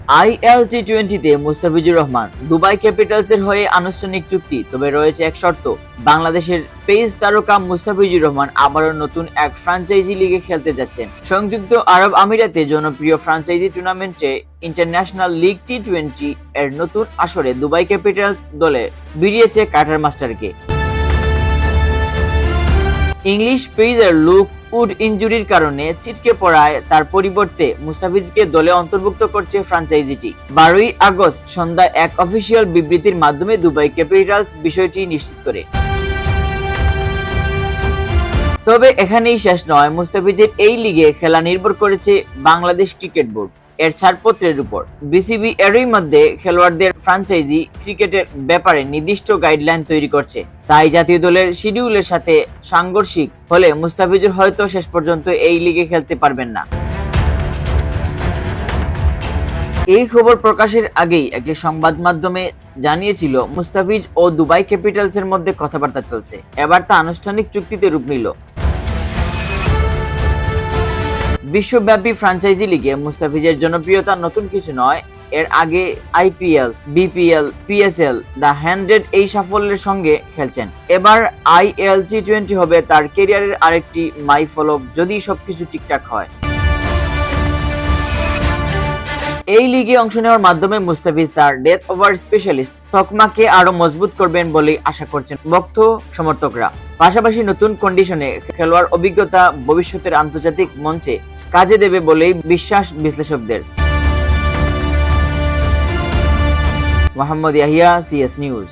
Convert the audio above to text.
IL-T20-তে Mustafizur Rahman Dubai ক্যাপিটালসের হয়ে আনুষ্ঠানিক চুক্তি, তবে রয়েছে এক শর্ত। বাংলাদেশের পেস তারকা মুস্তাফিজুর রহমান আবারও নতুন এক ফ্র্যাঞ্চাইজি লিগে খেলতে যাচ্ছেন। সংযুক্ত আরব আমিরাতে জনপ্রিয় ফ্র্যাঞ্চাইজি টুর্নামেন্টে ইন্টারন্যাশনাল লিগ টি-20 এর নতুন আসরে দুবাই ক্যাপিটালস দলে ভিড়িয়েছে কাটার মাস্টারকে। ইংলিশ পেসার লুক উড ইনজুরির কারণে ছিটকে পড়ায় তার পরিবর্তে মুস্তাফিজকে দলে অন্তর্ভুক্ত করছে ফ্র্যাঞ্চাইজিটি। 12 আগস্ট সন্ধ্যায় এক অফিসিয়াল বিবৃতির মাধ্যমে দুবাই ক্যাপিটালস বিষয়টি নিশ্চিত করে। তবে এখানেই শেষ নয়, মুস্তাফিজের এই লিগে খেলা নির্ভর করেছে বাংলাদেশ ক্রিকেট বোর্ড এর ছাড়পত্রের উপর। বিসিবি এরই মধ্যে খেলোয়াড়দের ফ্র্যাঞ্চাইজি ক্রিকেটের ব্যাপারে নির্দিষ্ট গাইডলাইন তৈরি করছে। তাই জাতীয় দলের শিডিউলের সাথে সাংঘর্ষিক হলে মুস্তাফিজুর হয়তো শেষ পর্যন্ত এই লিগে খেলতে পারবেন না। এই খবর প্রকাশের আগেই একটি সংবাদ মাধ্যমে জানিয়েছিল মুস্তাফিজ ও দুবাই ক্যাপিটালসের মধ্যে কথাবার্তা চলছে। এবার তা আনুষ্ঠানিক চুক্তিতে রূপ নিল। বিশ্বব্যাপী ফ্র্যাঞ্চাইজি লিগে মুস্তাফিজের জনপ্রিয়তা নতুন কিছু নয়। এর আগে IPL, BPL, PSL, দ্য 100 এই সাফল্যের সঙ্গে খেলছেন। এবার IL-T20 হবে তার ক্যারিয়ারের আরেকটি মাইলফলক, যদি সবকিছু ঠিকঠাক হয়। এই লিগে অংশ নেওয়ার মাধ্যমে মুস্তাফিজ তার ডেথ ওভার স্পেশালিস্ট তকমাকে আরো মজবুত করবেন বলে আশা করছেন ভক্ত সমর্থকরা। পাশাপাশি নতুন কন্ডিশনে খেলোয়াড় অভিজ্ঞতা ভবিষ্যতের আন্তর্জাতিক মঞ্চে কাজে দেবে বলেই বিশ্বাস বিশ্লেষকদের। Mohammad Yahya, CS news.